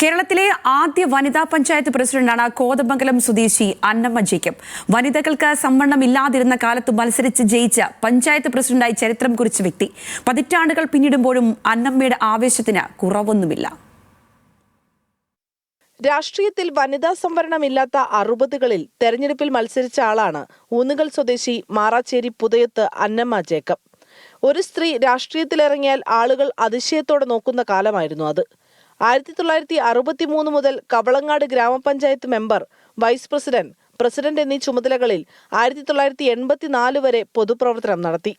കേരളത്തിലെ ആദ്യ വനിതാ പഞ്ചായത്ത് പ്രസിഡന്റാണ് കോതമംഗലം സ്വദേശി അന്നമ്മ ജേക്കബ്. വനിതകൾക്ക് സംവരണം ഇല്ലാതിരുന്ന കാലത്ത് മത്സരിച്ച് ജയിച്ച പഞ്ചായത്ത് പ്രസിഡന്റായി ചരിത്രം കുറിച്ച വ്യക്തി. പതിറ്റാണ്ടുകൾ പിന്നിടുമ്പോഴും അന്നമ്മയുടെ ആവേശത്തിന് കുറവൊന്നുമില്ല. രാഷ്ട്രീയത്തിൽ വനിതാ സംവരണമില്ലാത്ത 60കളിൽ തെരഞ്ഞെടുപ്പിൽ മത്സരിച്ച ആളാണ് ഊന്നുകൽ സ്വദേശി മാറാച്ചേരി പുതയത്ത് അന്നമ്മ ജേക്കബ്. ഒരു സ്ത്രീ രാഷ്ട്രീയത്തിലിറങ്ങിയാൽ ആളുകൾ അതിശയത്തോടെ നോക്കുന്ന കാലമായിരുന്നു അത്. 1963 മുതൽ കവളങ്ങാട് ഗ്രാമപഞ്ചായത്ത് മെമ്പർ, വൈസ് പ്രസിഡന്റ് എന്നീ ചുമതലകളിൽ 1984 വരെ പൊതുപ്രവർത്തനം നടത്തി.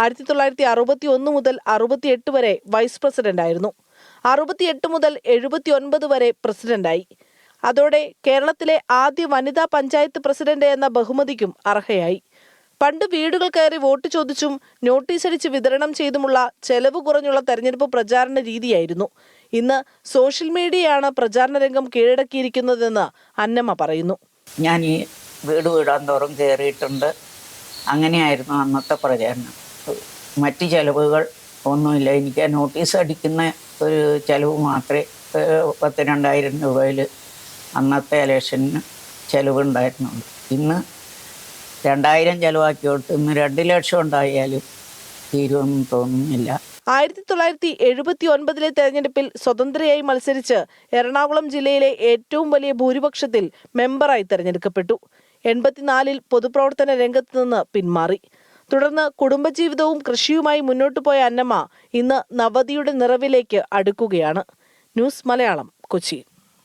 1961 മുതൽ 68 വരെ വൈസ് പ്രസിഡന്റായിരുന്നു. 68 മുതൽ 79 വരെ പ്രസിഡന്റായി. അതോടെ കേരളത്തിലെ ആദ്യ വനിതാ പഞ്ചായത്ത് പ്രസിഡന്റ് എന്ന ബഹുമതിക്കും അർഹയായി. പണ്ട് വീടുകൾ കയറി വോട്ട് ചോദിച്ചും നോട്ടീസ് അടിച്ച് വിതരണം ചെയ്തുമുള്ള ചെലവ് കുറഞ്ഞുള്ള തെരഞ്ഞെടുപ്പ് പ്രചാരണ രീതിയായിരുന്നു. ഇന്ന് സോഷ്യൽ മീഡിയയാണ് പ്രചാരണ രംഗം കീഴടക്കിയിരിക്കുന്നതെന്ന് അന്നമ്മ പറയുന്നു. ഞാൻ ഈ വീടാൻ തോറും കയറിയിട്ടുണ്ട്. അങ്ങനെയായിരുന്നു അന്നത്തെ പ്രചാരണം. മറ്റ് ചെലവുകൾ ഒന്നുമില്ല. എനിക്ക് നോട്ടീസ് അടിക്കുന്ന ഒരു ചെലവ് മാത്രമേ 10,000-2,000 രൂപയിൽ അന്നത്തെ ഇലക്ഷന് ചെലവുണ്ടായിരുന്നുള്ളൂ. ഇന്ന് 2,000 ചെലവാക്കിയോട്ട് ഇന്ന് 2 ലക്ഷം ഉണ്ടായാലും തീരുമെന്ന് തോന്നുന്നില്ല. 1979 തെരഞ്ഞെടുപ്പിൽ സ്വതന്ത്രയായി മത്സരിച്ച് എറണാകുളം ജില്ലയിലെ ഏറ്റവും വലിയ ഭൂരിപക്ഷത്തിൽ മെമ്പറായി തെരഞ്ഞെടുക്കപ്പെട്ടു. 84-ൽ പൊതുപ്രവർത്തന രംഗത്ത് നിന്ന് പിന്മാറി. തുടർന്ന് കുടുംബജീവിതവും കൃഷിയുമായി മുന്നോട്ടു പോയ അന്നമ്മ ഇന്ന് നവതിയുടെ നിറവിലേക്ക് അടുക്കുകയാണ്. ന്യൂസ് മലയാളം, കൊച്ചി.